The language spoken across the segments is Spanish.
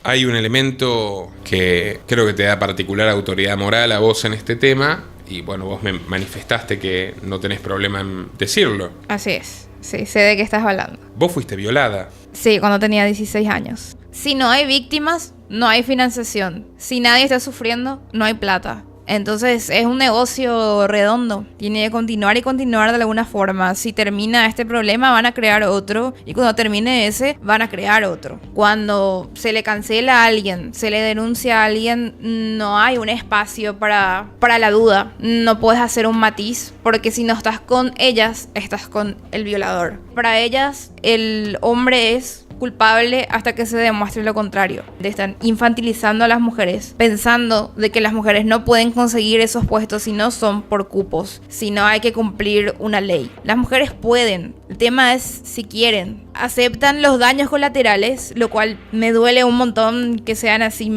Hay un elemento que creo que te da particular autoridad moral a vos en este tema, y bueno, vos me manifestaste que no tenés problema en decirlo. Así es, sí, sé de qué estás hablando. Vos fuiste violada. Sí, cuando tenía 16 años. Si no hay víctimas, no hay financiación. Si nadie está sufriendo, no hay plata. Entonces es un negocio redondo. Tiene que continuar y continuar de alguna forma. Si termina este problema, van a crear otro. Y cuando termine ese, van a crear otro. Cuando se le cancela a alguien, se le denuncia a alguien, no hay un espacio para la duda. No puedes hacer un matiz, porque si no estás con ellas, estás con el violador. Para ellas, el hombre es culpable hasta que se demuestre lo contrario. Están infantilizando a las mujeres, pensando de que las mujeres no pueden conseguir esos puestos si no son por cupos, si no hay que cumplir una ley. Las mujeres pueden, el tema es si quieren. Aceptan los daños colaterales, lo cual me duele un montón que sean así.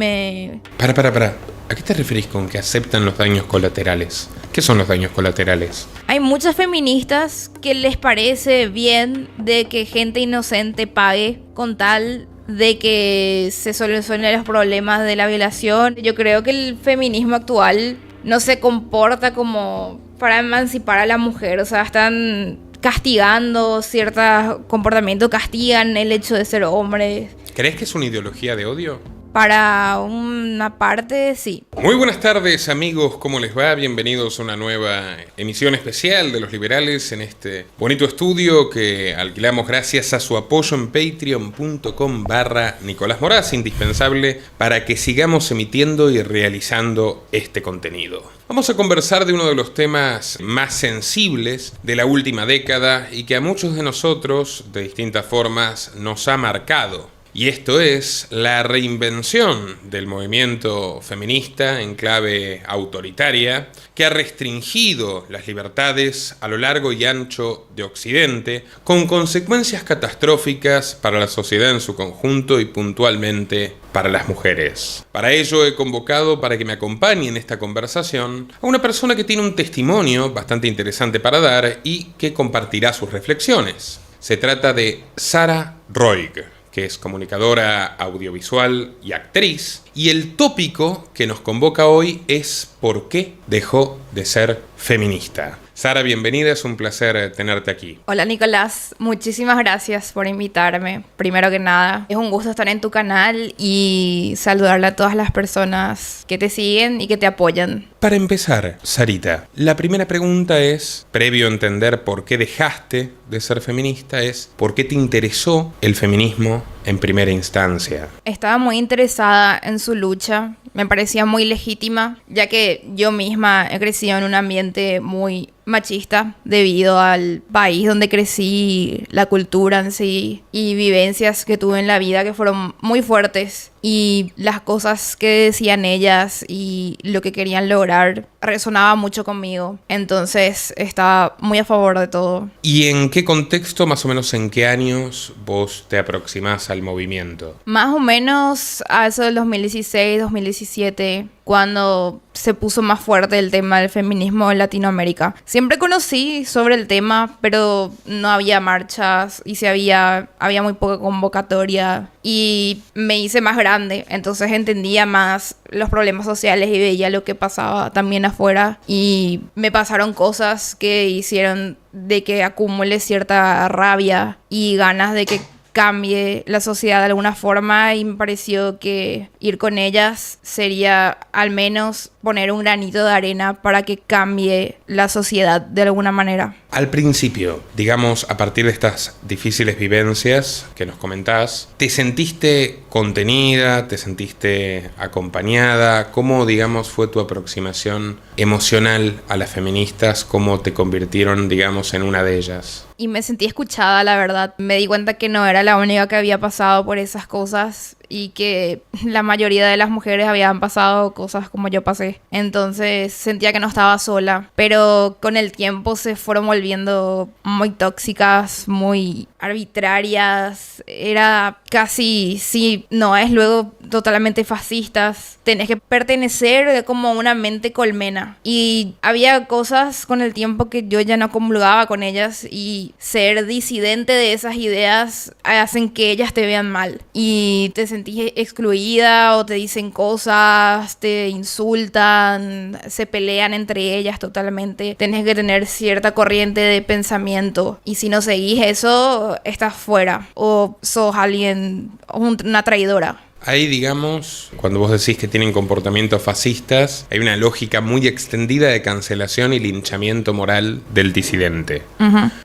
Para. ¿A qué te referís con que aceptan los daños colaterales? ¿Qué son los daños colaterales? Hay muchas feministas que les parece bien de que gente inocente pague con tal de que se solucionen los problemas de la violación. Yo creo que el feminismo actual no se comporta como para emancipar a la mujer. O sea, están castigando ciertos comportamientos, castigan el hecho de ser hombre. ¿Crees que es una ideología de odio? Para una parte, sí. Muy buenas tardes, amigos, ¿cómo les va? Bienvenidos a una nueva emisión especial de Los Liberales en este bonito estudio que alquilamos gracias a su apoyo en patreon.com/Nicolás Moraz, indispensable para que sigamos emitiendo y realizando este contenido. Vamos a conversar de uno de los temas más sensibles de la última década y que a muchos de nosotros, de distintas formas, nos ha marcado. Y esto es la reinvención del movimiento feminista en clave autoritaria que ha restringido las libertades a lo largo y ancho de Occidente, con consecuencias catastróficas para la sociedad en su conjunto y puntualmente para las mujeres. Para ello he convocado para que me acompañe en esta conversación a una persona que tiene un testimonio bastante interesante para dar y que compartirá sus reflexiones. Se trata de Sara Roig, que es comunicadora audiovisual y actriz, y el tópico que nos convoca hoy es ¿por qué dejó de ser feminista? Sara, bienvenida, es un placer tenerte aquí. Hola Nicolás, muchísimas gracias por invitarme. Primero que nada, es un gusto estar en tu canal y saludarle a todas las personas que te siguen y que te apoyan. Para empezar, Sarita, la primera pregunta es, previo a entender por qué dejaste de ser feminista, es ¿por qué te interesó el feminismo en primera instancia? Estaba muy interesada en su lucha, me parecía muy legítima, ya que yo misma he crecido en un ambiente muy machista debido al país donde crecí, la cultura en sí y vivencias que tuve en la vida que fueron muy fuertes, y las cosas que decían ellas y lo que querían lograr resonaba mucho conmigo. Entonces estaba muy a favor de todo. ¿Y en qué contexto, más o menos en qué años vos te aproximás al movimiento? Más o menos a eso del 2016, 2017, cuando se puso más fuerte el tema del feminismo en Latinoamérica. Siempre conocí sobre el tema, pero no había marchas y si había muy poca convocatoria. Y me hice más grande, entonces entendía más los problemas sociales y veía lo que pasaba también afuera. Y me pasaron cosas que hicieron de que acumule cierta rabia y ganas de que cambie la sociedad de alguna forma, y me pareció que ir con ellas sería al menos poner un granito de arena para que cambie la sociedad de alguna manera. Al principio, digamos, a partir de estas difíciles vivencias que nos comentás, ¿te sentiste contenida? ¿Te sentiste acompañada? ¿Cómo, digamos, fue tu aproximación emocional a las feministas? ¿Cómo te convirtieron, digamos, en una de ellas? Y me sentí escuchada, la verdad. Me di cuenta que no era la única que había pasado por esas cosas y que la mayoría de las mujeres habían pasado cosas como yo pasé. Entonces sentía que no estaba sola, pero con el tiempo se fueron volviendo muy tóxicas, muy arbitrarias. Era casi, sí, no es luego totalmente fascistas. Tenés que pertenecer como a una mente colmena. Y había cosas con el tiempo que yo ya no comulgaba con ellas, y ser disidente de esas ideas hacen que ellas te vean mal y te sentís excluida, o te dicen cosas, te insultan, se pelean entre ellas totalmente. Tenés que tener cierta corriente de pensamiento, y si no seguís eso, estás fuera o sos alguien, una traidora. Ahí, digamos, cuando vos decís que tienen comportamientos fascistas, hay una lógica muy extendida de cancelación y linchamiento moral del disidente.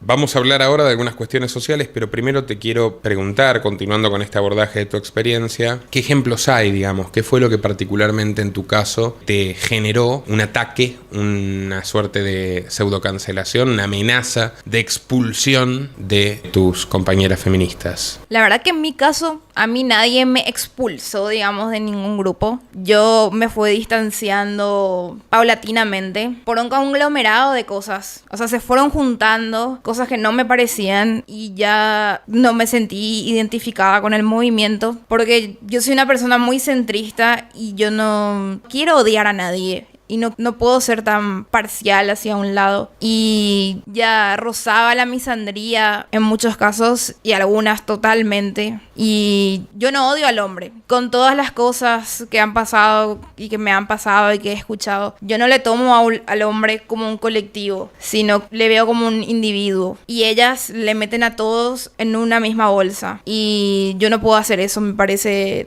Vamos a hablar ahora de algunas cuestiones sociales, pero primero te quiero preguntar, continuando con este abordaje de tu experiencia, ¿qué ejemplos hay, digamos? ¿Qué fue lo que particularmente en tu caso te generó un ataque, una suerte de pseudocancelación, una amenaza de expulsión de tus compañeras feministas? La verdad que en mi caso, a mí nadie me expulsó, digamos, de ningún grupo. Yo me fui distanciando paulatinamente por un conglomerado de cosas. O sea, se fueron juntando cosas que no me parecían, y ya no me sentí identificada con el movimiento, porque yo soy una persona muy centrista y yo no quiero odiar a nadie. Y no puedo ser tan parcial hacia un lado. Y ya rozaba la misandría en muchos casos, y algunas totalmente. Y yo no odio al hombre. Con todas las cosas que han pasado y que me han pasado y que he escuchado, yo no le tomo al hombre como un colectivo, sino le veo como un individuo. Y ellas le meten a todos en una misma bolsa. Y yo no puedo hacer eso, me parece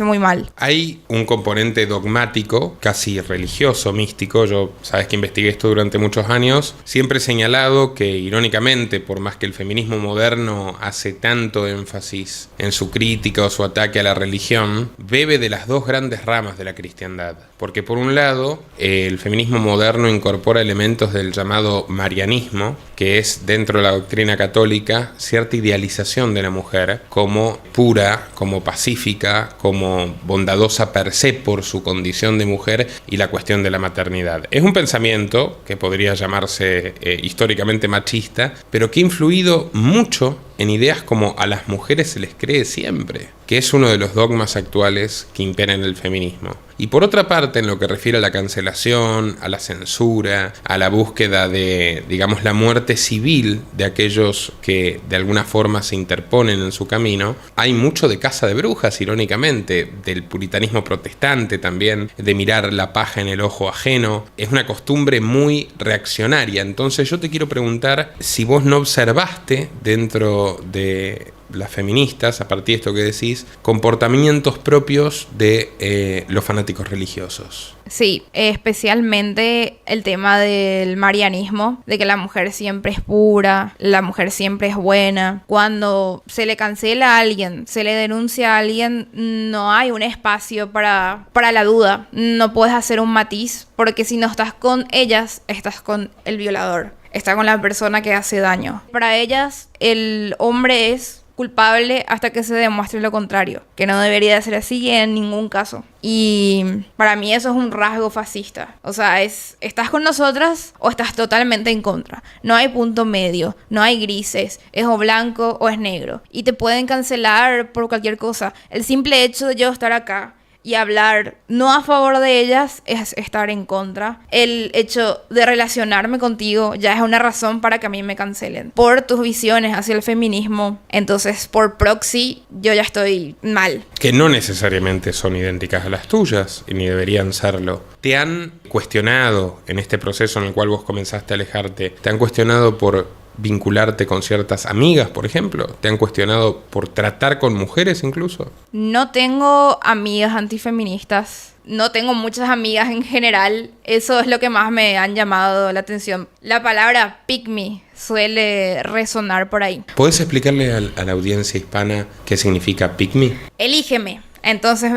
muy mal. Hay un componente dogmático, casi religioso, místico. Yo, sabes que investigué esto durante muchos años. Siempre he señalado que, irónicamente, por más que el feminismo moderno hace tanto énfasis en su crítica o su ataque a la religión, bebe de las dos grandes ramas de la cristiandad. Porque por un lado, el feminismo moderno incorpora elementos del llamado marianismo, que es, dentro de la doctrina católica, cierta idealización de la mujer como pura, como pacífica, como bondadosa per se por su condición de mujer y la cuestión de la maternidad. Es un pensamiento que podría llamarse históricamente machista, pero que ha influido mucho en ideas como a las mujeres se les cree siempre, que es uno de los dogmas actuales que imperan el feminismo. Y por otra parte, en lo que refiere a la cancelación, a la censura, a la búsqueda de, digamos, la muerte civil de aquellos que de alguna forma se interponen en su camino, hay mucho de caza de brujas, irónicamente, del puritanismo protestante también, de mirar la paja en el ojo ajeno. Es una costumbre muy reaccionaria. Entonces yo te quiero preguntar si vos no observaste dentro de las feministas, a partir de esto que decís, comportamientos propios de los fanáticos religiosos. Sí, especialmente el tema del marianismo, de que la mujer siempre es pura, la mujer siempre es buena. Cuando se le cancela a alguien, se le denuncia a alguien, no hay un espacio para la duda. No puedes hacer un matiz, porque si no estás con ellas, estás con el violador, está con la persona que hace daño. Para ellas, el hombre es culpable hasta que se demuestre lo contrario, que no debería de ser así en ningún caso. Y para mí eso es un rasgo fascista. O sea, ¿estás con nosotras o estás totalmente en contra? No hay punto medio, no hay grises, es o blanco o es negro. Y te pueden cancelar por cualquier cosa. El simple hecho de yo estar acá y hablar no a favor de ellas es estar en contra. El hecho de relacionarme contigo ya es una razón para que a mí me cancelen por tus visiones hacia el feminismo. Entonces, por proxy, yo ya estoy mal. Que no necesariamente son idénticas a las tuyas, y ni deberían serlo. ¿Te han cuestionado en este proceso en el cual vos comenzaste a alejarte? ¿Te han cuestionado por vincularte con ciertas amigas, por ejemplo? ¿Te han cuestionado por tratar con mujeres incluso? No tengo amigas antifeministas. No tengo muchas amigas en general. Eso es lo que más me han llamado la atención. La palabra pick me suele resonar por ahí. ¿Podés explicarle a la audiencia hispana qué significa pick me? Elígeme. Entonces,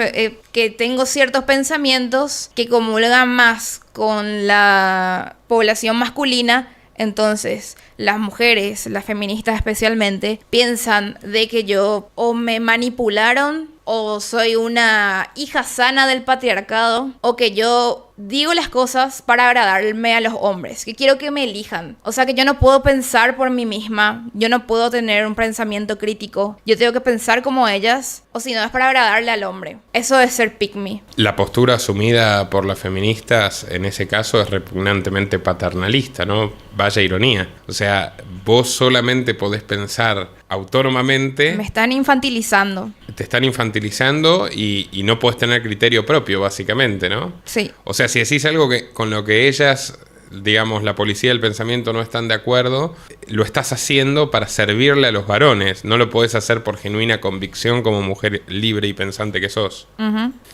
que tengo ciertos pensamientos que comulgan más con la población masculina. Entonces, las mujeres, las feministas especialmente, piensan de que yo o me manipularon, o soy una hija sana del patriarcado, o que yo digo las cosas para agradarme a los hombres, que quiero que me elijan. O sea, que yo no puedo pensar por mí misma, yo no puedo tener un pensamiento crítico, yo tengo que pensar como ellas, o si no es para agradarle al hombre. Eso es ser pick me. La postura asumida por las feministas en ese caso es repugnantemente paternalista, ¿no? Vaya ironía. O sea, vos solamente podés pensar autónomamente. Me están infantilizando. Te están infantilizando y no podés tener criterio propio, básicamente, ¿no? Sí. O sea, si decís algo con lo que ellas, digamos, la policía del pensamiento no están de acuerdo, lo estás haciendo para servirle a los varones. No lo podés hacer por genuina convicción como mujer libre y pensante que sos.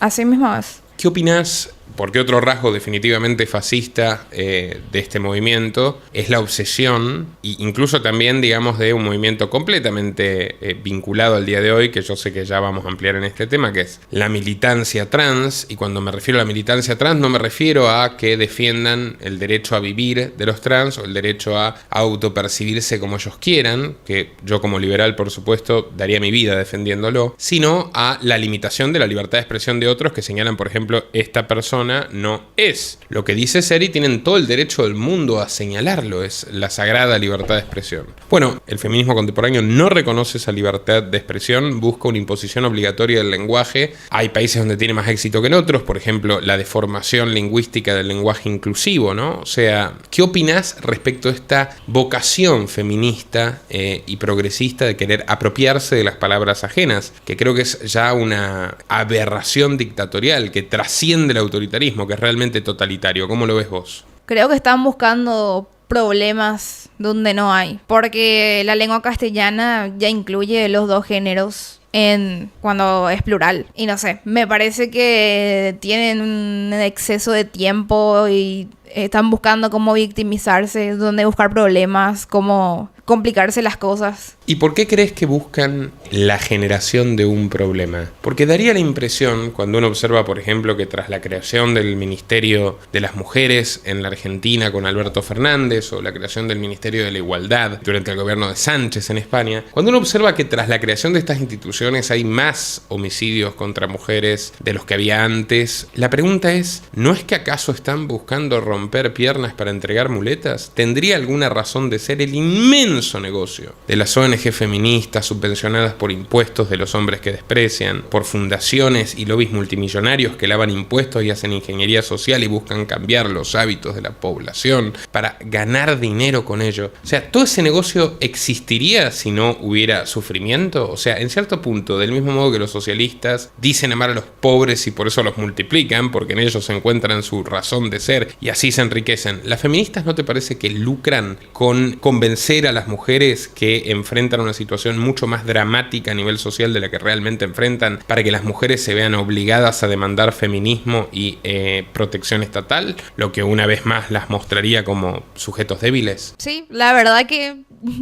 Así mismo es. ¿Qué opinás? Porque otro rasgo definitivamente fascista de este movimiento es la obsesión, e incluso también, digamos, de un movimiento completamente vinculado al día de hoy, que yo sé que ya vamos a ampliar en este tema, que es la militancia trans. Y cuando me refiero a la militancia trans, no me refiero a que defiendan el derecho a vivir de los trans o el derecho a autopercibirse como ellos quieran, que yo como liberal, por supuesto, daría mi vida defendiéndolo, sino a la limitación de la libertad de expresión de otros que señalan, por ejemplo, esta persona no es lo que dice ser y tienen todo el derecho del mundo a señalarlo. Es la sagrada libertad de expresión. Bueno, el feminismo contemporáneo no reconoce esa libertad de expresión, busca una imposición obligatoria del lenguaje. Hay países donde tiene más éxito que en otros, por ejemplo, la deformación lingüística del lenguaje inclusivo, ¿no? O sea, ¿qué opinás respecto a esta vocación feminista y progresista de querer apropiarse de las palabras ajenas? Que creo que es ya una aberración dictatorial que trasciende el autoritarismo, que es realmente totalitario. ¿Cómo lo ves vos? Creo que están buscando problemas donde no hay, porque la lengua castellana ya incluye los dos géneros cuando es plural. Y no sé, me parece que tienen un exceso de tiempo y están buscando cómo victimizarse, dónde buscar problemas, cómo complicarse las cosas. ¿Y por qué crees que buscan la generación de un problema? Porque daría la impresión, cuando uno observa, por ejemplo, que tras la creación del Ministerio de las Mujeres en la Argentina con Alberto Fernández, o la creación del Ministerio de la Igualdad durante el gobierno de Sánchez en España, cuando uno observa que tras la creación de estas instituciones hay más homicidios contra mujeres de los que había antes, la pregunta es, ¿no es que acaso están buscando romper piernas para entregar muletas? ¿Tendría alguna razón de ser el inmenso negocio de las ONG feministas subvencionadas por impuestos de los hombres que desprecian, por fundaciones y lobbies multimillonarios que lavan impuestos y hacen ingeniería social y buscan cambiar los hábitos de la población para ganar dinero con ello? O sea, ¿todo ese negocio existiría si no hubiera sufrimiento? O sea, en cierto punto, del mismo modo que los socialistas dicen amar a los pobres y por eso los multiplican, porque en ellos se encuentran su razón de ser y así se enriquecen, ¿las feministas no te parece que lucran con convencer a las mujeres que enfrentan una situación mucho más dramática a nivel social de la que realmente enfrentan, para que las mujeres se vean obligadas a demandar feminismo y protección estatal, lo que una vez más las mostraría como sujetos débiles? Sí, la verdad que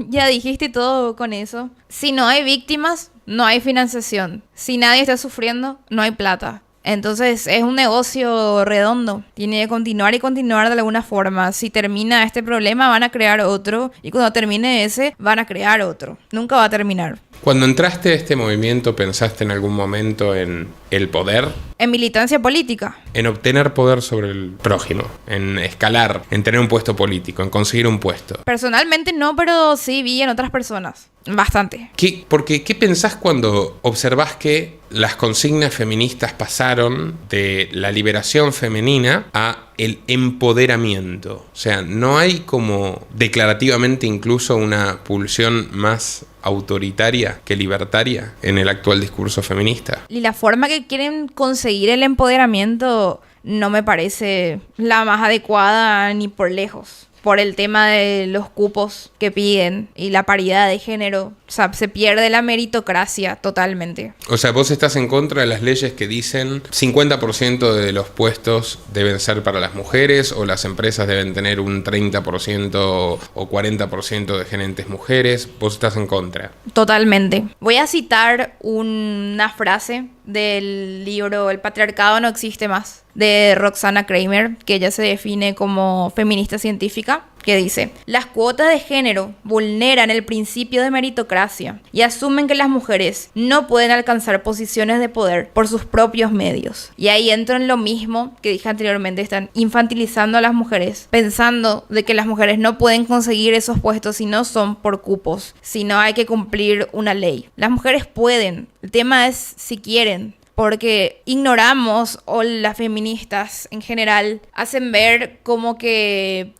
ya dijiste todo con eso. Si no hay víctimas, no hay financiación. Si nadie está sufriendo, no hay plata. Entonces es un negocio redondo. Tiene que continuar y continuar de alguna forma. Si termina este problema, van a crear otro. Y cuando termine ese, van a crear otro. Nunca va a terminar. Cuando entraste a este movimiento, ¿pensaste en algún momento en el poder? En militancia política. En obtener poder sobre el prójimo, en escalar, en tener un puesto político, en conseguir un puesto. Personalmente no, pero sí vi en otras personas. Bastante. ¿Qué pensás cuando observás que las consignas feministas pasaron de la liberación femenina a el empoderamiento? O sea, ¿no hay como declarativamente incluso una pulsión más autoritaria que libertaria en el actual discurso feminista? Y la forma que quieren conseguir el empoderamiento no me parece la más adecuada ni por lejos. Por el tema de los cupos que piden y la paridad de género. O sea, se pierde la meritocracia totalmente. O sea, vos estás en contra de las leyes que dicen 50% de los puestos deben ser para las mujeres, o las empresas deben tener un 30% o 40% de gerentes mujeres. Vos estás en contra. Totalmente. Voy a citar una frase del libro El patriarcado no existe más, de Roxana Kramer, que ella se define como feminista científica estadística que dice: las cuotas de género vulneran el principio de meritocracia y asumen que las mujeres no pueden alcanzar posiciones de poder por sus propios medios. Y ahí entro en lo mismo que dije anteriormente: están infantilizando a las mujeres, pensando de que las mujeres no pueden conseguir esos puestos si no son por cupos, si no hay que cumplir una ley. Las mujeres pueden, el tema es si quieren. Porque ignoramos, o las feministas en general hacen ver como que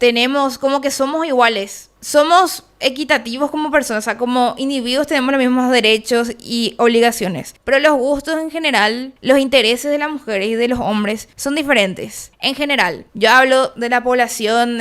somos iguales. Somos equitativos como personas, o sea, como individuos tenemos los mismos derechos y obligaciones. Pero los gustos en general, los intereses de las mujeres y de los hombres son diferentes. En general, yo hablo de la población,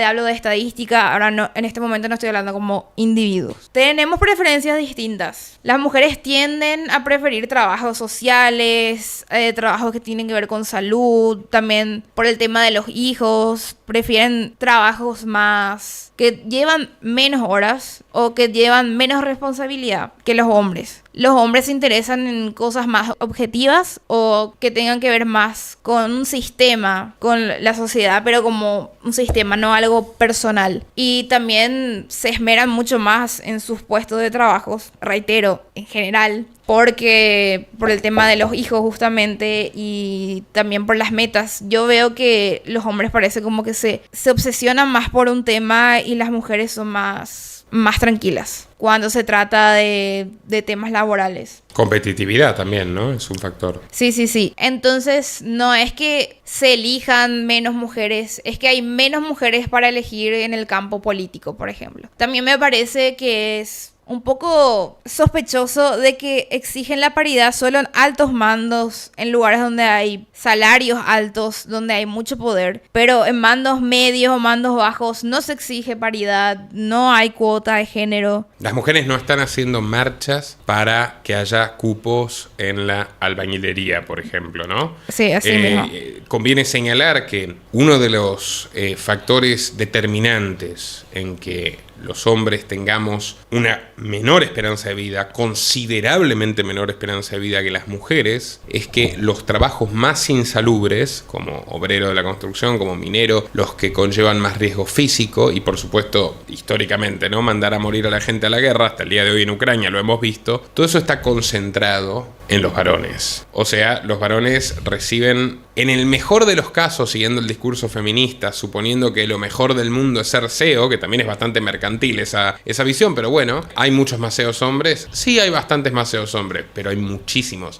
hablo de estadística, ahora no, en este momento no estoy hablando como individuos. Tenemos preferencias distintas. Las mujeres tienden a preferir trabajos sociales, trabajos que tienen que ver con salud, también por el tema de los hijos, prefieren trabajos más que llevan menos horas o que llevan menos responsabilidad que los hombres. Los hombres se interesan en cosas más objetivas o que tengan que ver más con un sistema, con la sociedad, pero como un sistema, no algo personal. Y también se esmeran mucho más en sus puestos de trabajo, reitero, en general, porque por el tema de los hijos justamente y también por las metas. Yo veo que los hombres parece como que se obsesionan más por un tema y las mujeres son más tranquilas cuando se trata de temas laborales. Competitividad también, ¿no? Es un factor. Sí. Entonces, no es que se elijan menos mujeres, es que hay menos mujeres para elegir en el campo político, por ejemplo. También me parece que es un poco sospechoso de que exigen la paridad solo en altos mandos, en lugares donde hay salarios altos, donde hay mucho poder, pero en mandos medios o mandos bajos no se exige paridad, no hay cuota de género. Las mujeres no están haciendo marchas para que haya cupos en la albañilería, por ejemplo, ¿no? Sí, así mismo. Conviene señalar que uno de los factores determinantes en que los hombres tengamos una menor esperanza de vida, considerablemente menor esperanza de vida que las mujeres, es que los trabajos más insalubres, como obrero de la construcción, como minero, los que conllevan más riesgo físico y por supuesto históricamente, ¿no?, mandar a morir a la gente a la guerra, hasta el día de hoy en Ucrania lo hemos visto, todo eso está concentrado en los varones. O sea, los varones reciben, en el mejor de los casos, siguiendo el discurso feminista, suponiendo que lo mejor del mundo es ser CEO, que también es bastante mercantil esa visión, pero bueno, ¿hay muchos más CEOs hombres? Sí, hay bastantes más CEOs hombres, pero hay muchísimos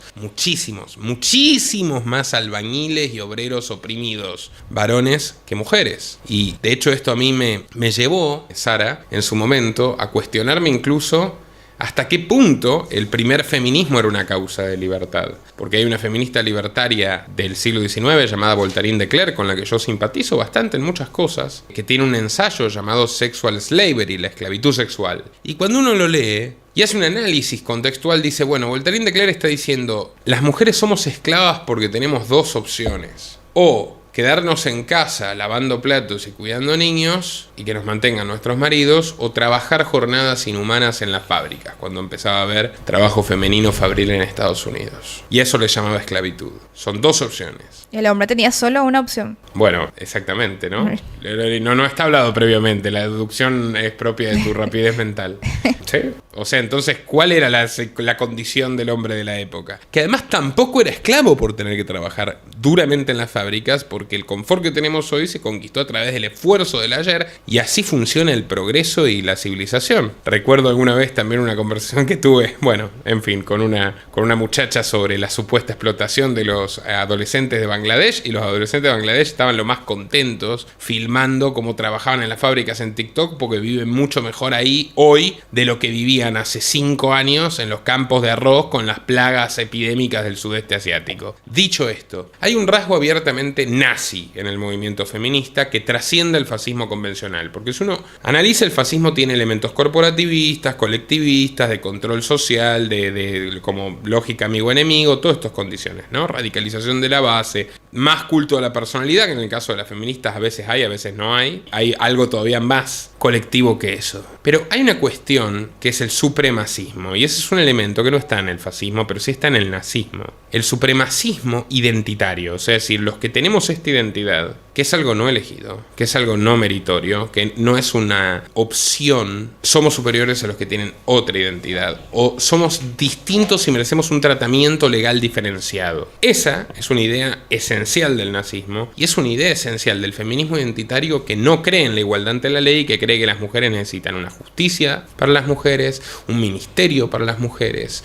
más albañiles y obreros oprimidos, varones que mujeres. Y de hecho esto a mí me llevó, Sara, en su momento, a cuestionarme incluso hasta qué punto el primer feminismo era una causa de libertad. Porque hay una feminista libertaria del siglo XIX llamada Voltairine de Cleyre, con la que yo simpatizo bastante en muchas cosas, que tiene un ensayo llamado Sexual Slavery, la esclavitud sexual. Y cuando uno lo lee y hace un análisis contextual, dice, bueno, Voltairine de Cleyre está diciendo, las mujeres somos esclavas porque tenemos dos opciones. O quedarnos en casa lavando platos y cuidando niños y que nos mantengan nuestros maridos, o trabajar jornadas inhumanas en las fábricas, cuando empezaba a haber trabajo femenino fabril en Estados Unidos. Y eso le llamaba esclavitud. Son dos opciones. El hombre tenía solo una opción. Bueno, exactamente, ¿no? No está hablado previamente, la deducción es propia de tu rapidez mental. ¿Sí? O sea, entonces, ¿cuál era la condición del hombre de la época? Que además tampoco era esclavo por tener que trabajar duramente en las fábricas, porque el confort que tenemos hoy se conquistó a través del esfuerzo del ayer, y así funciona el progreso y la civilización. Recuerdo alguna vez también una conversación que tuve, bueno, en fin, con una muchacha sobre la supuesta explotación de los adolescentes de Bangladesh, y los adolescentes de Bangladesh estaban lo más contentos filmando cómo trabajaban en las fábricas en TikTok, porque viven mucho mejor ahí hoy de lo que vivían hace 5 años en los campos de arroz con las plagas epidémicas del sudeste asiático. Dicho esto, hay un rasgo abiertamente nazi en el movimiento feminista que trasciende el fascismo convencional, porque si uno analiza, el fascismo tiene elementos corporativistas, colectivistas, de control social, de como lógica amigo-enemigo, todas estas condiciones, ¿no? Radicalización de la base, más culto a la personalidad, que en el caso de las feministas a veces hay, a veces no hay algo todavía más colectivo que eso. Pero hay una cuestión que es el supremacismo, y ese es un elemento que no está en el fascismo, pero sí está en el nazismo. El supremacismo identitario, o sea, es decir, los que tenemos esta identidad que es algo no elegido, que es algo no meritorio, que no es una opción. Somos superiores a los que tienen otra identidad, o somos distintos y merecemos un tratamiento legal diferenciado. Esa es una idea esencial del nazismo y es una idea esencial del feminismo identitario, que no cree en la igualdad ante la ley, que cree que las mujeres necesitan una justicia para las mujeres, un ministerio para las mujeres,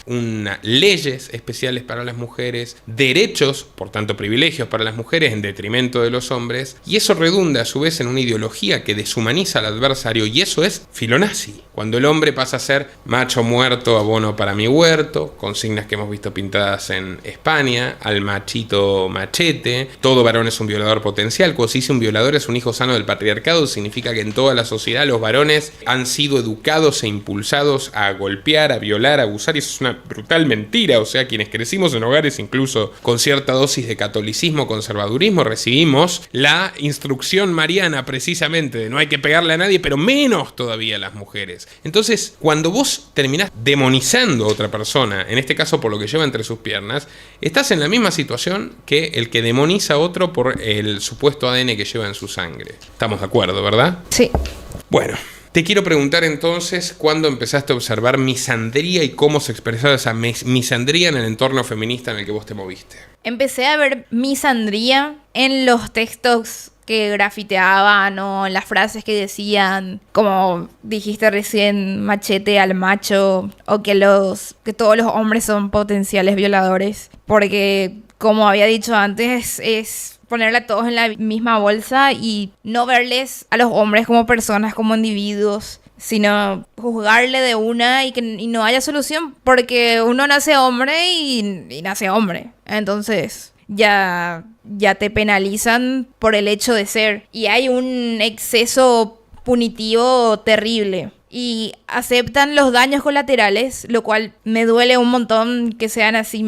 leyes especiales para las mujeres, derechos, por tanto privilegios para las mujeres en detrimento de los hombres, y eso redunda a su vez en una ideología que deshumaniza al adversario, y eso es filonazi. Cuando el hombre pasa a ser macho muerto, abono para mi huerto, consignas que hemos visto pintadas en España, al machito machete, todo varón es un violador potencial. Cuando se dice un violador es un hijo sano del patriarcado, significa que en toda la sociedad los varones han sido educados e impulsados a golpear, a violar, a abusar, y eso es una brutal mentira. O sea, quienes crecimos en hogares incluso con cierta dosis de catolicismo, conservadurismo, recibimos la instrucción mariana precisamente de no hay que pegarle a nadie, pero menos todavía a las mujeres. Entonces, cuando vos terminás demonizando a otra persona, en este caso por lo que lleva entre sus piernas, estás en la misma situación que el que demoniza a otro por el supuesto ADN que lleva en su sangre. Estamos de acuerdo, ¿verdad? Sí. Bueno, te quiero preguntar entonces, ¿cuándo empezaste a observar misandría y cómo se expresaba esa misandría en el entorno feminista en el que vos te moviste? Empecé a ver misandría en los textos que grafiteaban, o en las frases que decían, como dijiste recién, machete al macho, o que todos los hombres son potenciales violadores. Porque, como había dicho antes, es ponerle a todos en la misma bolsa y no verles a los hombres como personas, como individuos, sino juzgarle de una y no haya solución, porque uno nace hombre y nace hombre. Entonces ya te penalizan por el hecho de ser. Y hay un exceso punitivo terrible. Y aceptan los daños colaterales, lo cual me duele un montón que sean así.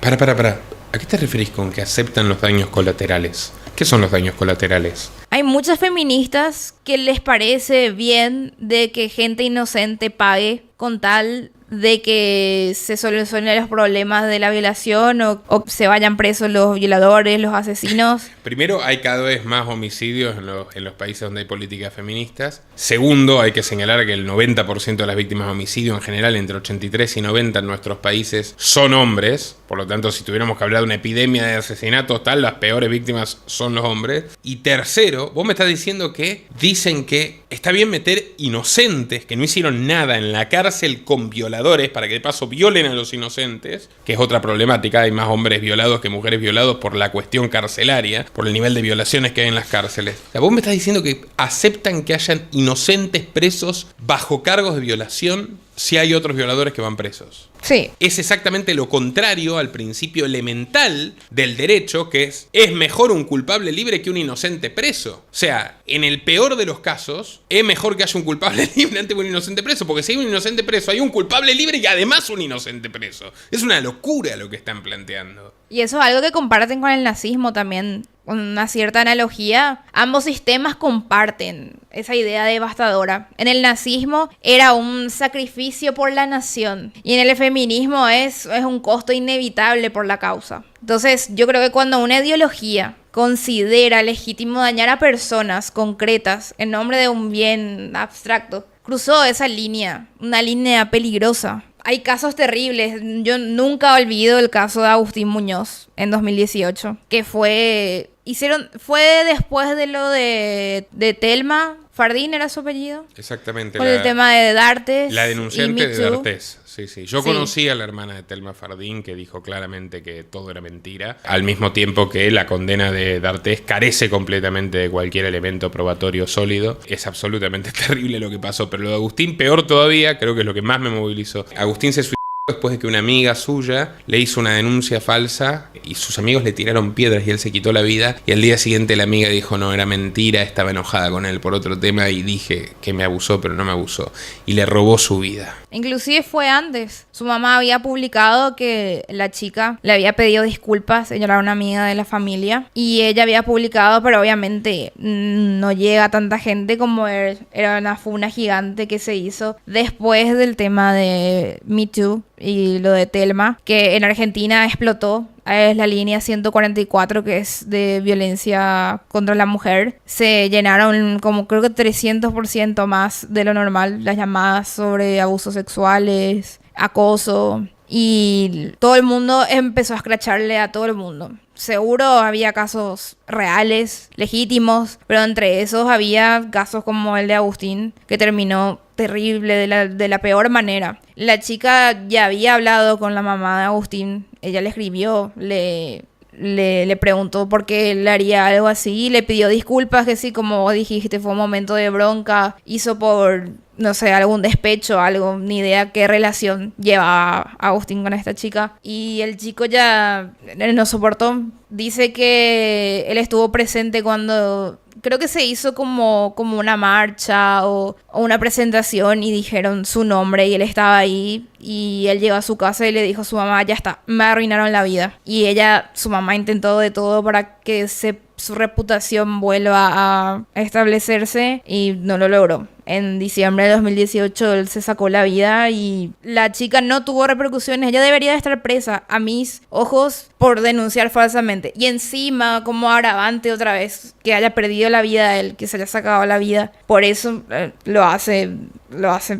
Para. ¿A qué te referís con que aceptan los daños colaterales? ¿Qué son los daños colaterales? Hay muchas feministas que les parece bien de que gente inocente pague con tal de que se solucionen los problemas de la violación o se vayan presos los violadores, los asesinos. Primero, hay cada vez más homicidios en los países donde hay políticas feministas. Segundo, hay que señalar que el 90% de las víctimas de homicidio en general, entre 83 y 90 en nuestros países, son hombres. Por lo tanto, si tuviéramos que hablar de una epidemia de asesinatos, las peores víctimas son los hombres. Y tercero, vos me estás diciendo que dicen que está bien meter inocentes que no hicieron nada en la cárcel con violadores para que de paso violen a los inocentes, que es otra problemática. Hay más hombres violados que mujeres violados por la cuestión carcelaria, por el nivel de violaciones que hay en las cárceles. O sea, vos me estás diciendo que aceptan que hayan inocentes presos bajo cargos de violación si hay otros violadores que van presos. Sí. Es exactamente lo contrario al principio elemental del derecho, que es mejor un culpable libre que un inocente preso. O sea, en el peor de los casos, es mejor que haya un culpable libre antes que un inocente preso, porque si hay un inocente preso, hay un culpable libre y además un inocente preso. Es una locura lo que están planteando. Y eso es algo que comparten con el nazismo también, con una cierta analogía. Ambos sistemas comparten esa idea devastadora. En el nazismo era un sacrificio por la nación, y en el feminismo es un costo inevitable por la causa. Entonces, yo creo que cuando una ideología considera legítimo dañar a personas concretas en nombre de un bien abstracto, cruzó esa línea, una línea peligrosa. Hay casos terribles. Yo nunca olvido el caso de Agustín Muñoz en 2018, que fue después de lo de Telma Fardín, ¿era su apellido? Exactamente. Con el tema de D'Artes. La denunciante de D'Artes. Sí. Yo Sí. conocí a la hermana de Telma Fardín, que dijo claramente que todo era mentira, al mismo tiempo que la condena de D'Artes carece completamente de cualquier elemento probatorio sólido. Es absolutamente terrible lo que pasó, pero lo de Agustín, peor todavía, creo que es lo que más me movilizó. Agustín se suicidó después de que una amiga suya le hizo una denuncia falsa y sus amigos le tiraron piedras y él se quitó la vida, y al día siguiente la amiga dijo no, era mentira, estaba enojada con él por otro tema y dije que me abusó, pero no me abusó, y le robó su vida. Inclusive fue antes. Su mamá había publicado que la chica le había pedido disculpas. Ella era una amiga de la familia y ella había publicado, pero obviamente no llega a tanta gente como era una funa gigante que se hizo después del tema de Me Too y lo de Telma, que en Argentina explotó es la línea 144, que es de violencia contra la mujer. Se llenaron como creo que 300% más de lo normal las llamadas sobre abusos sexuales, acoso, y todo el mundo empezó a escracharle a todo el mundo. Seguro había casos reales, legítimos, pero entre esos había casos como el de Agustín, que terminó terrible, de la peor manera. La chica ya había hablado con la mamá de Agustín, ella le escribió, le preguntó por qué le haría algo así, le pidió disculpas, que sí, como vos dijiste, fue un momento de bronca, hizo por, no sé, algún despecho, algo, ni idea qué relación llevaba Agustín con esta chica. Y el chico ya no soportó. Dice que él estuvo presente cuando creo que se hizo como una marcha o una presentación y dijeron su nombre y él estaba ahí, y él llegó a su casa y le dijo a su mamá, ya está, me arruinaron la vida. Y su mamá intentó de todo para que su reputación vuelva a establecerse y no lo logró. En diciembre de 2018 él se sacó la vida y la chica no tuvo repercusiones. Ella debería de estar presa, a mis ojos, por denunciar falsamente. Y encima, como agravante otra vez, que haya perdido la vida él, que se haya sacado la vida. Por eso lo hace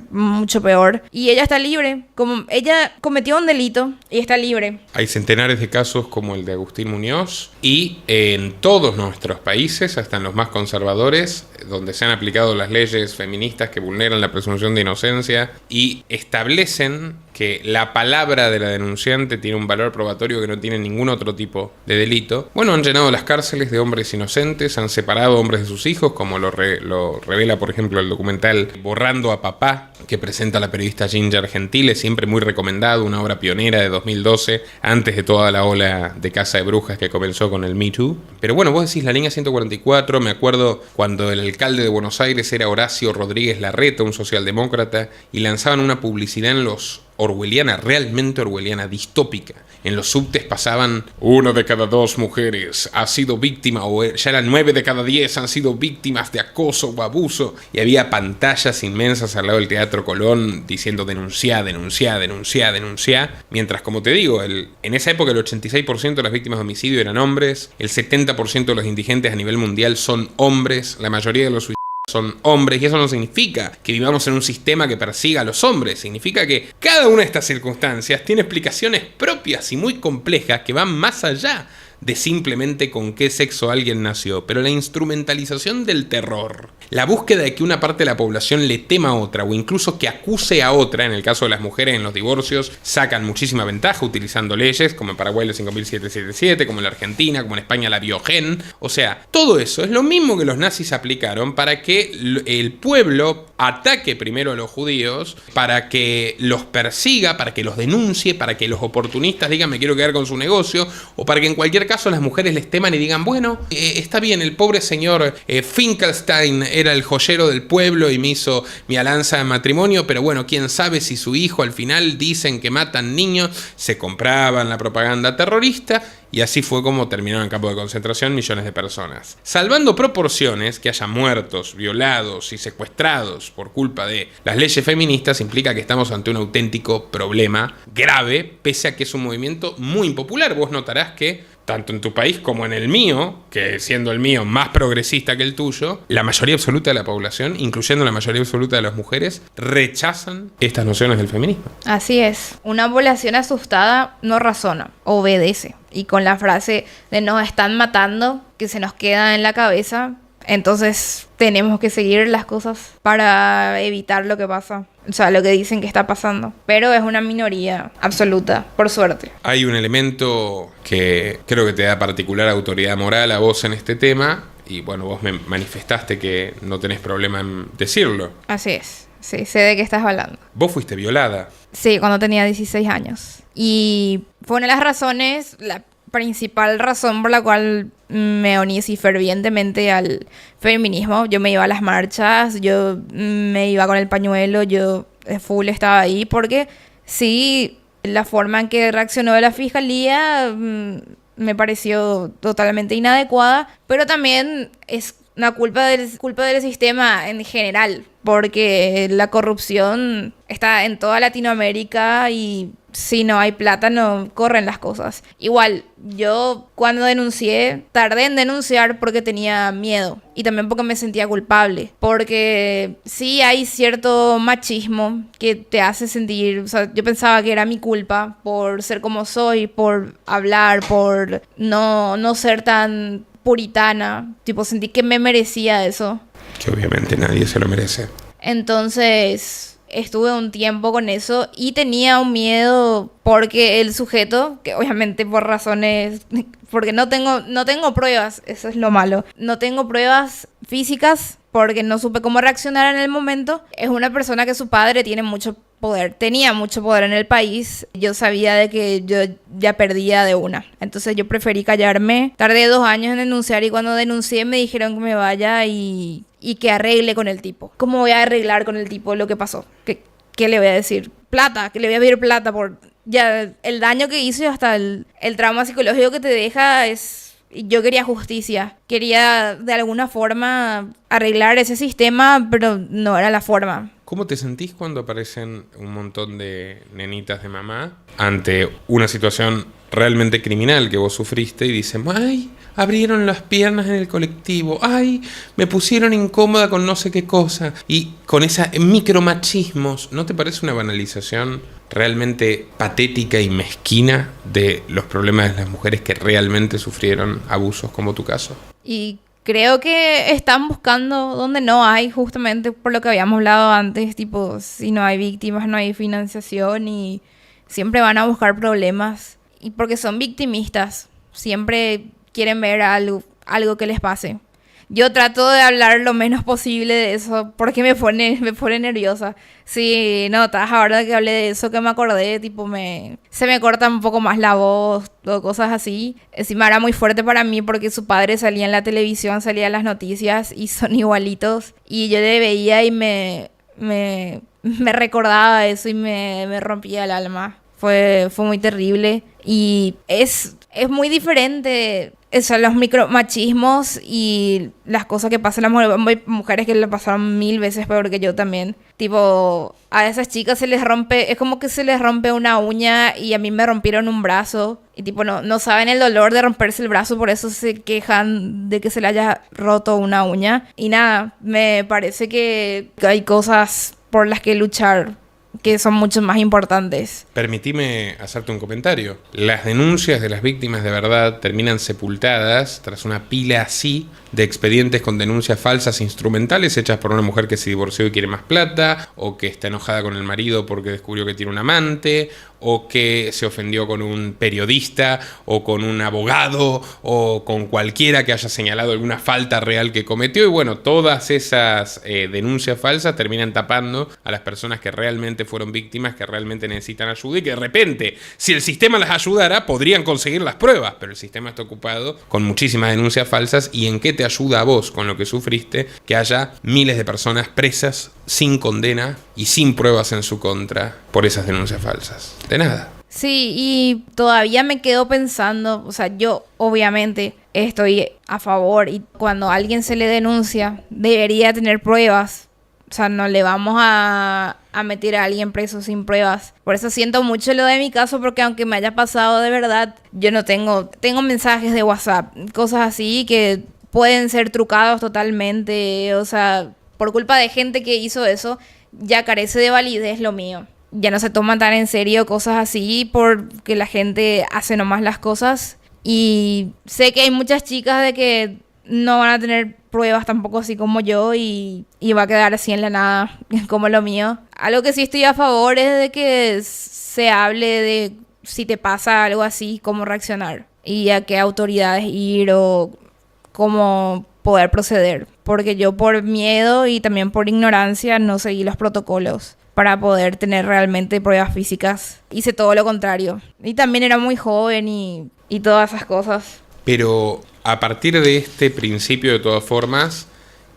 mucho peor. Y ella está libre. Como ella cometió un delito y está libre. Hay centenares de casos como el de Agustín Muñoz, y en todos nuestros países, hasta en los más conservadores, donde se han aplicado las leyes feministas que vulneran la presunción de inocencia y establecen que la palabra de la denunciante tiene un valor probatorio que no tiene ningún otro tipo de delito. Bueno, han llenado las cárceles de hombres inocentes, han separado hombres de sus hijos, como lo revela, por ejemplo, el documental Borrando a Papá, que presenta la periodista Ginger Gentile, siempre muy recomendado, una obra pionera de 2012, antes de toda la ola de caza de brujas que comenzó con el Me Too. Pero bueno, vos decís la línea 144, me acuerdo cuando el alcalde de Buenos Aires era Horacio Rodríguez Larreta, un socialdemócrata, y lanzaban una publicidad en los orwelliana, realmente orwelliana, distópica. En los subtes pasaban 1 de cada 2 mujeres ha sido víctima, o ya eran 9 de cada 10 han sido víctimas de acoso o abuso, y había pantallas inmensas al lado del Teatro Colón diciendo denuncia, denuncia, denuncia, denuncia, mientras, como te digo, en esa época el 86% de las víctimas de homicidio eran hombres, el 70% de los indigentes a nivel mundial son hombres, la mayoría de los son hombres, y eso no significa que vivamos en un sistema que persiga a los hombres, significa que cada una de estas circunstancias tiene explicaciones propias y muy complejas que van más allá de simplemente con qué sexo alguien nació. Pero la instrumentalización del terror, la búsqueda de que una parte de la población le tema a otra o incluso que acuse a otra, en el caso de las mujeres en los divorcios, sacan muchísima ventaja utilizando leyes como en Paraguay el 5777, como en la Argentina, como en España la Biogen. O sea, todo eso es lo mismo que los nazis aplicaron para que el pueblo ataque primero a los judíos, para que los persiga, para que los denuncie, para que los oportunistas digan me quiero quedar con su negocio, o para que en cualquier caso las mujeres les teman y digan bueno, está bien, el pobre señor Finkelstein era el joyero del pueblo y me hizo mi alianza de matrimonio, pero bueno, quién sabe si su hijo al final dicen que matan niños, se compraban la propaganda terrorista. Y así fue como terminaron en campo de concentración millones de personas. Salvando proporciones, que haya muertos, violados y secuestrados por culpa de las leyes feministas implica que estamos ante un auténtico problema grave, pese a que es un movimiento muy impopular. Vos notarás que tanto en tu país como en el mío, que siendo el mío más progresista que el tuyo, la mayoría absoluta de la población, incluyendo la mayoría absoluta de las mujeres, rechazan estas nociones del feminismo. Así es. Una población asustada no razona, obedece. Y con la frase de nos están matando, que se nos queda en la cabeza, entonces tenemos que seguir las cosas para evitar lo que pasa. O sea, lo que dicen que está pasando. Pero es una minoría absoluta, por suerte. Hay un elemento que creo que te da particular autoridad moral a vos en este tema. Y bueno, vos me manifestaste que no tenés problema en decirlo. Así es. Sí, sé de qué estás hablando. Vos fuiste violada. Sí, cuando tenía 16 años. Y fue una de las razones, la principal razón por la cual me uní así fervientemente al feminismo. Yo me iba a las marchas, yo me iba con el pañuelo, yo full estaba ahí, porque sí, la forma en que reaccionó la fiscalía me pareció totalmente inadecuada, pero también es una culpa del sistema en general, porque la corrupción está en toda Latinoamérica y si no hay plata no corren las cosas. Igual, yo cuando denuncié, tardé en denunciar porque tenía miedo y también porque me sentía culpable. Porque sí hay cierto machismo que te hace sentir, o sea, yo pensaba que era mi culpa por ser como soy, por hablar, por no ser tan puritana. Tipo, sentí que me merecía eso. Que obviamente nadie se lo merece. Entonces estuve un tiempo con eso y tenía un miedo porque el sujeto, que obviamente por razones, porque no tengo pruebas, eso es lo malo, no tengo pruebas físicas porque no supe cómo reaccionar en el momento, es una persona que su padre tiene mucho poder, tenía mucho poder en el país, yo sabía de que yo ya perdía de una, entonces yo preferí callarme, tardé 2 años en denunciar y cuando denuncié me dijeron que me vaya y que arregle con el tipo. ¿Cómo voy a arreglar con el tipo lo que pasó? ¿Qué le voy a decir? Plata, que le voy a pedir plata por ya el daño que hizo y hasta el trauma psicológico que te deja es... Yo quería justicia, quería de alguna forma arreglar ese sistema, pero no era la forma. ¿Cómo te sentís cuando aparecen un montón de nenitas de mamá ante una situación realmente criminal que vos sufriste y dicen, ay, abrieron las piernas en el colectivo, ay, me pusieron incómoda con no sé qué cosa? Y con esa micromachismos, ¿no te parece una banalización realmente patética y mezquina de los problemas de las mujeres que realmente sufrieron abusos como tu caso? Y creo que están buscando donde no hay, justamente por lo que habíamos hablado antes, tipo, si no hay víctimas, no hay financiación y siempre van a buscar problemas. Y porque son victimistas, siempre quieren ver algo que les pase. Yo trato de hablar lo menos posible de eso porque me pone nerviosa. Sí, notas, ahora que hablé de eso que me acordé, tipo se me corta un poco más la voz o cosas así. Encima era muy fuerte para mí porque su padre salía en la televisión, salía en las noticias y son igualitos. Y yo le veía y me recordaba eso y me rompía el alma. Fue muy terrible y es muy diferente. Son los micromachismos y las cosas que pasan a las mujeres que le pasaron 1000 veces peor que yo también. Tipo, a esas chicas se les rompe, es como que se les rompe una uña y a mí me rompieron un brazo. Y tipo, no saben el dolor de romperse el brazo, por eso se quejan de que se le haya roto una uña. Y nada, me parece que hay cosas por las que luchar que son mucho más importantes. Permitime hacerte un comentario. Las denuncias de las víctimas de verdad terminan sepultadas tras una pila así de expedientes con denuncias falsas instrumentales hechas por una mujer que se divorció y quiere más plata, o que está enojada con el marido porque descubrió que tiene un amante, o que se ofendió con un periodista, o con un abogado, o con cualquiera que haya señalado alguna falta real que cometió. Y bueno, todas esas denuncias falsas terminan tapando a las personas que realmente fueron víctimas, que realmente necesitan ayuda y que de repente, si el sistema las ayudara, podrían conseguir las pruebas. Pero el sistema está ocupado con muchísimas denuncias falsas. ¿Y en qué te ayuda a vos con lo que sufriste que haya miles de personas presas sin condena y sin pruebas en su contra por esas denuncias falsas? De nada. Sí, y todavía me quedo pensando, o sea, yo obviamente estoy a favor y cuando a alguien se le denuncia debería tener pruebas. O sea, no le vamos a meter a alguien preso sin pruebas. Por eso siento mucho lo de mi caso, porque aunque me haya pasado de verdad, yo no tengo mensajes de WhatsApp, cosas así que pueden ser trucados totalmente. O sea, por culpa de gente que hizo eso, ya carece de validez lo mío. Ya no se toman tan en serio cosas así porque la gente hace nomás las cosas. Y sé que hay muchas chicas de que no van a tener pruebas tampoco así como yo y va a quedar así en la nada como lo mío. Algo que sí estoy a favor es de que se hable de si te pasa algo así, cómo reaccionar y a qué autoridades ir o cómo poder proceder. Porque yo por miedo y también por ignorancia no seguí los protocolos para poder tener realmente pruebas físicas. Hice todo lo contrario. Y también era muy joven y todas esas cosas. Pero a partir de este principio, de todas formas,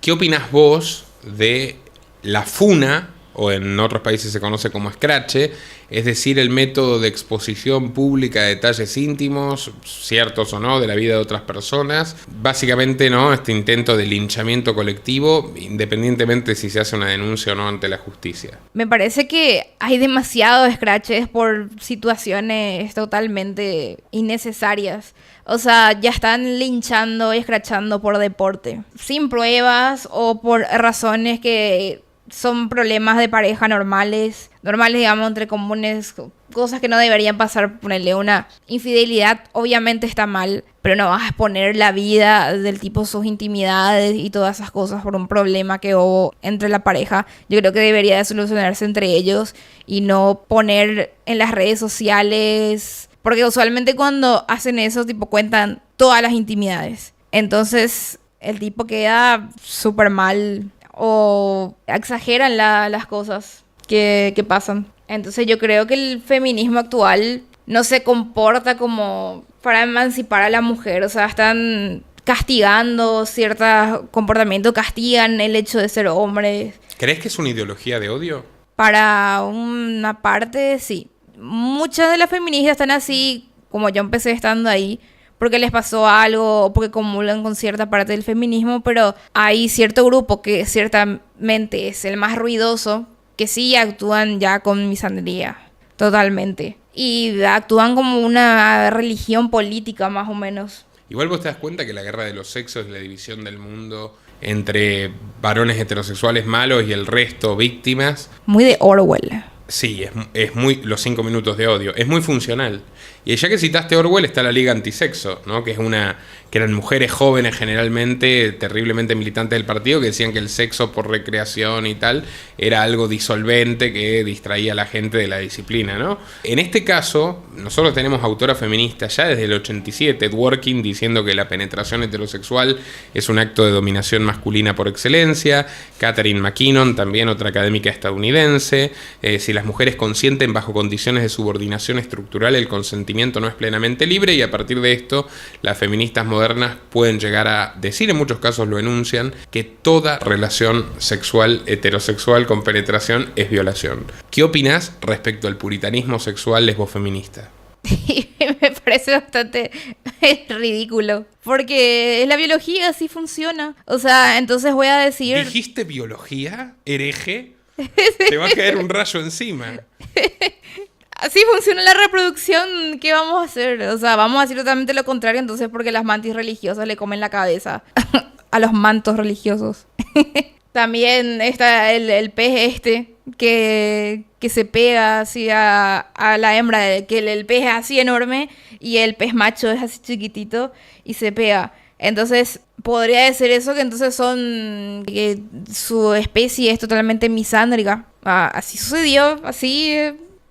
¿qué opinás vos de la funa o en otros países se conoce como escrache, es decir, el método de exposición pública de detalles íntimos, ciertos o no, de la vida de otras personas. Básicamente, ¿no?, este intento de linchamiento colectivo, independientemente si se hace una denuncia o no ante la justicia. Me parece que hay demasiados scratches por situaciones totalmente innecesarias. O sea, ya están linchando y escrachando por deporte, sin pruebas o por razones que son problemas de pareja normales, digamos, entre comunes, cosas que no deberían pasar. Ponerle una infidelidad, obviamente está mal, pero no vas a exponer la vida del tipo, sus intimidades y todas esas cosas por un problema que hubo entre la pareja. Yo creo que debería de solucionarse entre ellos y no poner en las redes sociales, porque usualmente cuando hacen eso, tipo, cuentan todas las intimidades. Entonces, el tipo queda súper mal o exageran las cosas que pasan. Entonces, yo creo que el feminismo actual no se comporta como para emancipar a la mujer. O sea, están castigando ciertos comportamientos, castigan el hecho de ser hombres. ¿Crees que es una ideología de odio? Para una parte, sí. Muchas de las feministas están así, como yo empecé estando ahí, porque les pasó algo o porque comulgan con cierta parte del feminismo, pero hay cierto grupo que ciertamente es el más ruidoso, que sí actúan ya con misandría, totalmente. Y actúan como una religión política, más o menos. Igual vos te das cuenta que la guerra de los sexos es la división del mundo entre varones heterosexuales malos y el resto víctimas. Muy de Orwell. Sí, es muy los 5 minutos de odio. Es muy funcional. Y ya que citaste Orwell, está la Liga Antisexo, ¿no? Que eran mujeres jóvenes generalmente, terriblemente militantes del partido, que decían que el sexo por recreación y tal era algo disolvente que distraía a la gente de la disciplina, ¿no? En este caso, nosotros tenemos autoras feministas ya desde el 87, Dworkin diciendo que la penetración heterosexual es un acto de dominación masculina por excelencia, Catherine McKinnon, también otra académica estadounidense, si las mujeres consienten bajo condiciones de subordinación estructural, el consentimiento no es plenamente libre, y a partir de esto las feministas modernas pueden llegar a decir, en muchos casos lo enuncian, que toda relación sexual heterosexual con penetración es violación. ¿Qué opinas respecto al puritanismo sexual lesbofeminista? Me parece bastante ridículo, porque la biología así funciona. O sea, entonces voy a decir... ¿Dijiste biología, hereje? Te va a caer un rayo encima. Así funciona la reproducción. ¿Qué vamos a hacer? O sea, vamos a decir totalmente lo contrario, entonces, porque las mantis religiosas le comen la cabeza a los mantos religiosos. También está el pez que se pega así a la hembra, que el pez es así enorme y el pez macho es así chiquitito y se pega. Entonces, podría decir eso, que entonces que su especie es totalmente misándrica. Así sucedió, así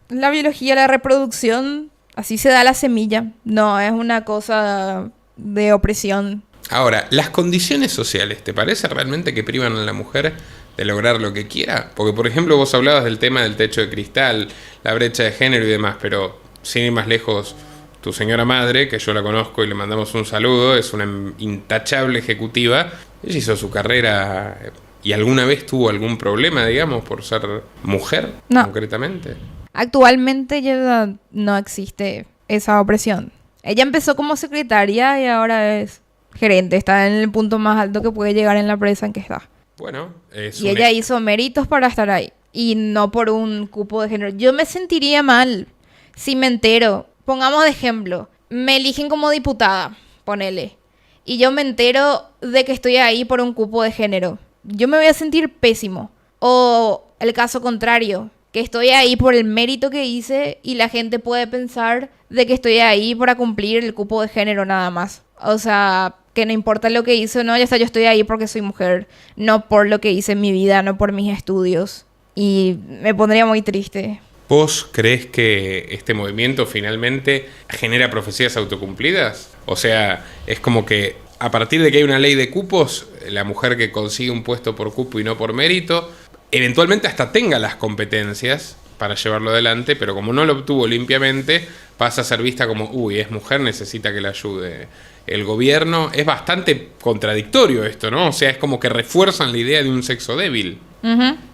la biología, la reproducción, así se da la semilla. No, es una cosa de opresión. Ahora, las condiciones sociales, ¿te parece realmente que privan a la mujer de lograr lo que quiera? Porque, por ejemplo, vos hablabas del tema del techo de cristal, la brecha de género y demás, pero sin ir más lejos, tu señora madre, que yo la conozco y le mandamos un saludo, es una intachable ejecutiva. Ella hizo su carrera y alguna vez tuvo algún problema, digamos, por ser mujer, no. Concretamente. Actualmente ya no existe esa opresión. Ella empezó como secretaria y ahora es gerente. Está en el punto más alto que puede llegar en la empresa en que está. Bueno, y ella hizo méritos para estar ahí. Y no por un cupo de género. Yo me sentiría mal si me entero. Pongamos de ejemplo, me eligen como diputada, ponele, y yo me entero de que estoy ahí por un cupo de género. Yo me voy a sentir pésimo. O el caso contrario, que estoy ahí por el mérito que hice y la gente puede pensar de que estoy ahí para cumplir el cupo de género nada más. O sea, que no importa lo que hice, no, ya está, yo estoy ahí porque soy mujer, no por lo que hice en mi vida, no por mis estudios. Y me pondría muy triste. ¿Vos crees que este movimiento finalmente genera profecías autocumplidas? O sea, es como que a partir de que hay una ley de cupos, la mujer que consigue un puesto por cupo y no por mérito, eventualmente hasta tenga las competencias para llevarlo adelante, pero como no lo obtuvo limpiamente, pasa a ser vista como, uy, es mujer, necesita que la ayude el gobierno. Es bastante contradictorio esto, ¿no? O sea, es como que refuerzan la idea de un sexo débil.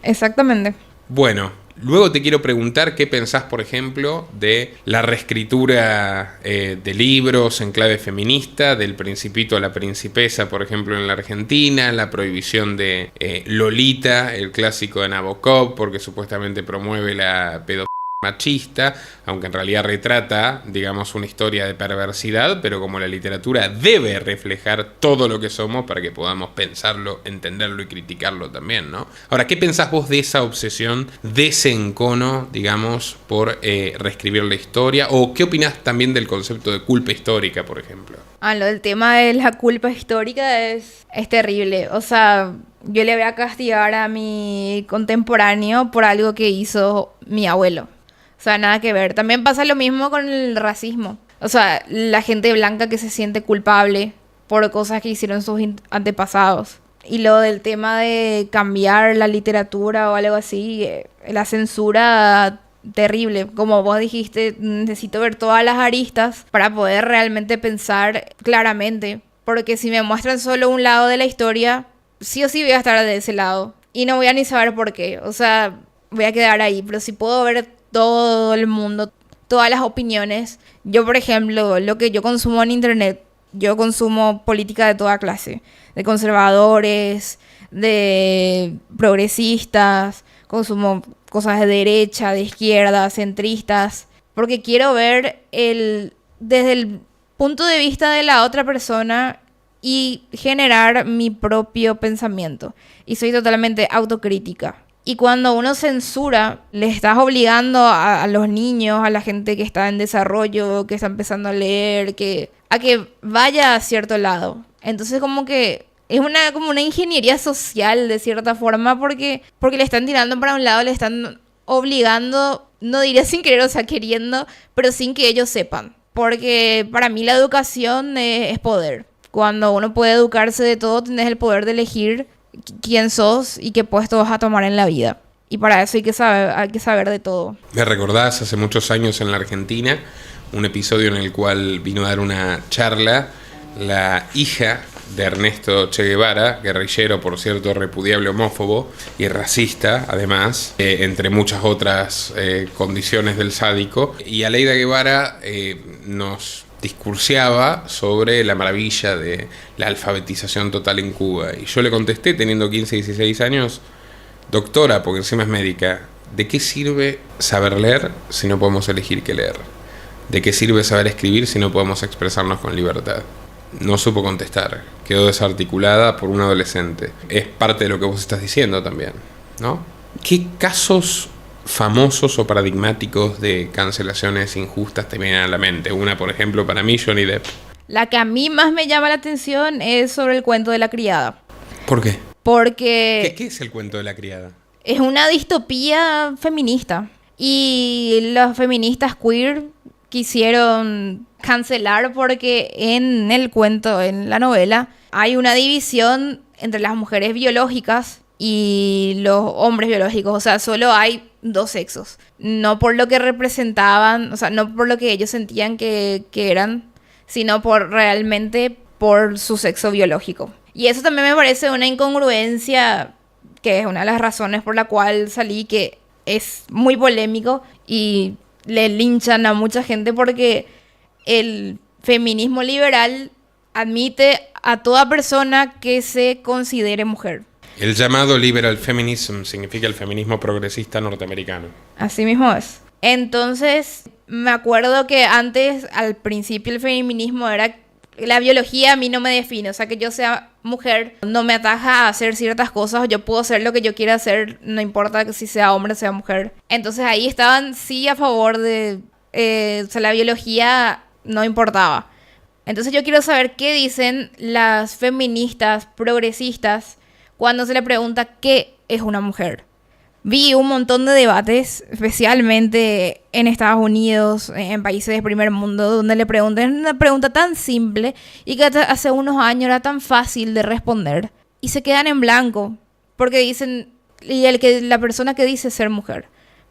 Exactamente. Bueno, luego te quiero preguntar qué pensás, por ejemplo, de la reescritura de libros en clave feminista, del Principito a la Principesa, por ejemplo, en la Argentina, la prohibición de Lolita, el clásico de Nabokov, porque supuestamente promueve la pedofilia machista, aunque en realidad retrata, digamos, una historia de perversidad, pero como la literatura debe reflejar todo lo que somos para que podamos pensarlo, entenderlo y criticarlo también, ¿no? Ahora, ¿qué pensás vos de esa obsesión, de ese encono, digamos, por reescribir la historia? ¿O qué opinás también del concepto de culpa histórica, por ejemplo? Lo del tema de la culpa histórica es terrible. O sea, yo le voy a castigar a mi contemporáneo por algo que hizo mi abuelo. O sea, nada que ver. También pasa lo mismo con el racismo. O sea, la gente blanca que se siente culpable por cosas que hicieron sus antepasados. Y lo del tema de cambiar la literatura o algo así, la censura terrible. Como vos dijiste, necesito ver todas las aristas para poder realmente pensar claramente. Porque si me muestran solo un lado de la historia, sí o sí voy a estar de ese lado. Y no voy a ni saber por qué. O sea, voy a quedar ahí. Pero si puedo ver todo el mundo, todas las opiniones. Yo, por ejemplo, lo que yo consumo en internet, yo consumo política de toda clase, de conservadores, de progresistas, consumo cosas de derecha, de izquierda, centristas, porque quiero ver desde el punto de vista de la otra persona y generar mi propio pensamiento. Y soy totalmente autocrítica. Y cuando uno censura, le estás obligando a los niños, a la gente que está en desarrollo, que está empezando a leer, a que vaya a cierto lado. Entonces como que es como una ingeniería social de cierta forma porque le están tirando para un lado, le están obligando, no diría sin querer, o sea, queriendo, pero sin que ellos sepan. Porque para mí la educación es poder. Cuando uno puede educarse de todo, tenés el poder de elegir quién sos y qué puesto vas a tomar en la vida. Y para eso hay que saber de todo. Me recordás hace muchos años en la Argentina un episodio en el cual vino a dar una charla la hija de Ernesto Che Guevara, guerrillero, por cierto, repudiable homófobo y racista, además, entre muchas otras condiciones del sádico. Y Aleida Guevara nos discurseaba sobre la maravilla de la alfabetización total en Cuba. Y yo le contesté, teniendo 15 y 16 años, doctora, porque encima es médica, ¿de qué sirve saber leer si no podemos elegir qué leer? ¿De qué sirve saber escribir si no podemos expresarnos con libertad? No supo contestar, quedó desarticulada por un adolescente. Es parte de lo que vos estás diciendo también, ¿no? ¿Qué casos famosos o paradigmáticos de cancelaciones injustas te vienen a la mente? Una, por ejemplo, para mí, Johnny Depp. La que a mí más me llama la atención es sobre el cuento de la criada. ¿Por qué? Porque ¿Qué es el cuento de la criada? es una distopía feminista. Y los feministas queer quisieron cancelar porque en el cuento, en la novela, hay una división entre las mujeres biológicas y los hombres biológicos. O sea, solo hay dos sexos. No por lo que representaban, o sea, no por lo que ellos sentían que eran, sino realmente por su sexo biológico. Y eso también me parece una incongruencia, que es una de las razones por la cual salí, que es muy polémico y le linchan a mucha gente porque el feminismo liberal admite a toda persona que se considere mujer. El llamado liberal feminism significa el feminismo progresista norteamericano. Así mismo es. Entonces, me acuerdo que antes, al principio, el feminismo era la biología a mí no me define. O sea, que yo sea mujer no me ataja a hacer ciertas cosas. Yo puedo hacer lo que yo quiera hacer, no importa que si sea hombre o sea mujer. Entonces ahí estaban sí a favor de... o sea, la biología no importaba. Entonces yo quiero saber qué dicen las feministas progresistas cuando se le pregunta qué es una mujer. Vi un montón de debates, especialmente en Estados Unidos, en países de primer mundo, donde le preguntan una pregunta tan simple y que hace unos años era tan fácil de responder. Y se quedan en blanco, porque dicen, la persona que dice ser mujer.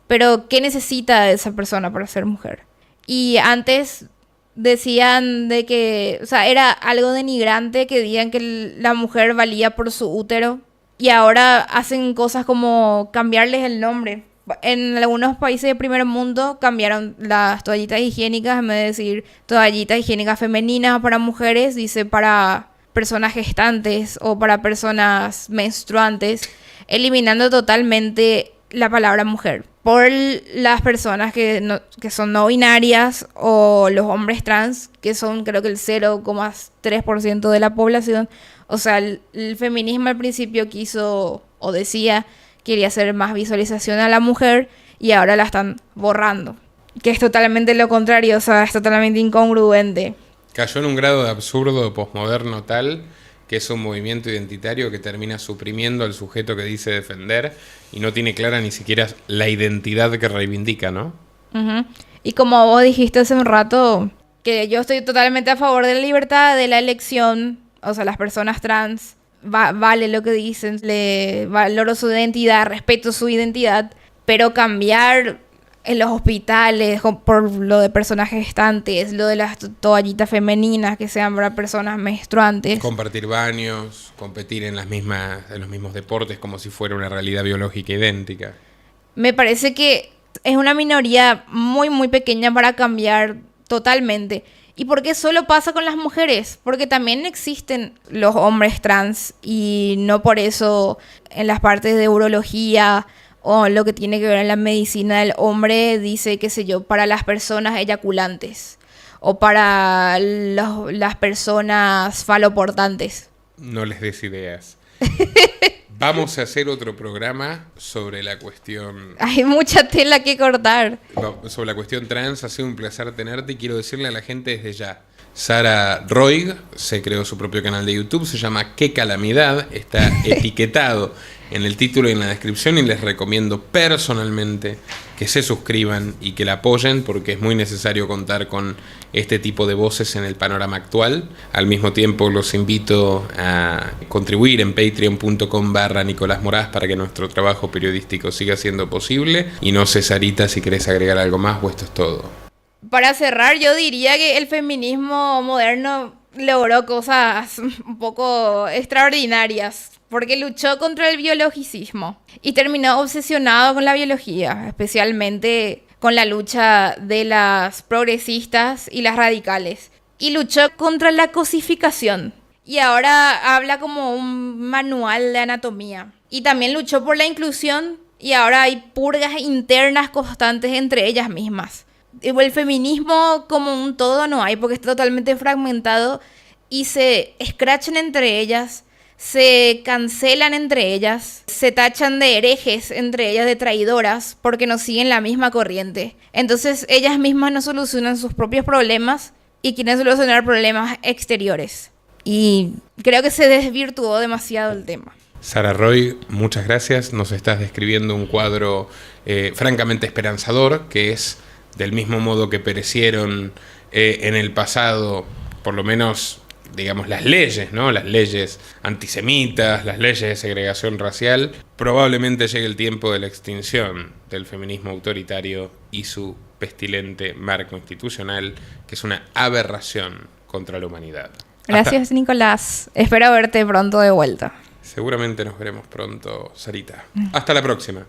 Pero, ¿qué necesita esa persona para ser mujer? Y antes decían de que, o sea, era algo denigrante que digan que la mujer valía por su útero. Y ahora hacen cosas como cambiarles el nombre En algunos países de primer mundo cambiaron las toallitas higiénicas, en vez de decir toallitas higiénicas femeninas para mujeres, dice para personas gestantes o para personas menstruantes, eliminando totalmente la palabra mujer. Por las personas que son no binarias o los hombres trans, que son creo que el 0,3% de la población. O sea, el feminismo al principio quiso o decía quería hacer más visualización a la mujer y ahora la están borrando. Que es totalmente lo contrario, o sea, es totalmente incongruente. Cayó en un grado de absurdo posmoderno tal que es un movimiento identitario que termina suprimiendo al sujeto que dice defender y no tiene clara ni siquiera la identidad que reivindica, ¿no? Uh-huh. Y como vos dijiste hace un rato, que yo estoy totalmente a favor de la libertad de la elección, o sea, las personas trans, vale lo que dicen, le valoro su identidad, respeto su identidad, pero cambiar en los hospitales por lo de personas gestantes, lo de las toallitas femeninas que sean para personas menstruantes. Compartir baños, competir en los mismos deportes como si fuera una realidad biológica idéntica. Me parece que es una minoría muy, muy pequeña para cambiar totalmente. ¿Y por qué solo pasa con las mujeres? Porque también existen los hombres trans y no por eso en las partes de urología o lo que tiene que ver en la medicina del hombre dice, qué sé yo, para las personas eyaculantes o para las personas faloportantes. No les des ideas. Vamos a hacer otro programa sobre la cuestión... Hay mucha tela que cortar. Sobre la cuestión trans. Ha sido un placer tenerte y quiero decirle a la gente desde ya. Sara Roig se creó su propio canal de YouTube, se llama Qué Calamidad, está etiquetado en el título y en la descripción y les recomiendo personalmente que se suscriban y que la apoyen porque es muy necesario contar con este tipo de voces en el panorama actual. Al mismo tiempo los invito a contribuir en patreon.com/Nicolás Moraz para que nuestro trabajo periodístico siga siendo posible. Y no sé, Sarita, si querés agregar algo más o esto es todo. Para cerrar, yo diría que el feminismo moderno logró cosas un poco extraordinarias, porque luchó contra el biologicismo y terminó obsesionado con la biología, especialmente con la lucha de las progresistas y las radicales. Y luchó contra la cosificación. Y ahora habla como un manual de anatomía. Y también luchó por la inclusión y ahora hay purgas internas constantes entre ellas mismas. El feminismo como un todo no hay porque está totalmente fragmentado y se escrachan entre ellas, se cancelan entre ellas, se tachan de herejes entre ellas, de traidoras, porque no siguen la misma corriente. Entonces ellas mismas no solucionan sus propios problemas y quieren solucionar problemas exteriores. Y creo que se desvirtuó demasiado el tema. Sara Roig, muchas gracias. Nos estás describiendo un cuadro francamente esperanzador, que es del mismo modo que perecieron en el pasado, por lo menos, digamos, las leyes, ¿no? Las leyes antisemitas, las leyes de segregación racial. Probablemente llegue el tiempo de la extinción del feminismo autoritario y su pestilente marco institucional, que es una aberración contra la humanidad. Gracias, Nicolás. Espero verte pronto de vuelta. Seguramente nos veremos pronto, Sarita. Hasta la próxima.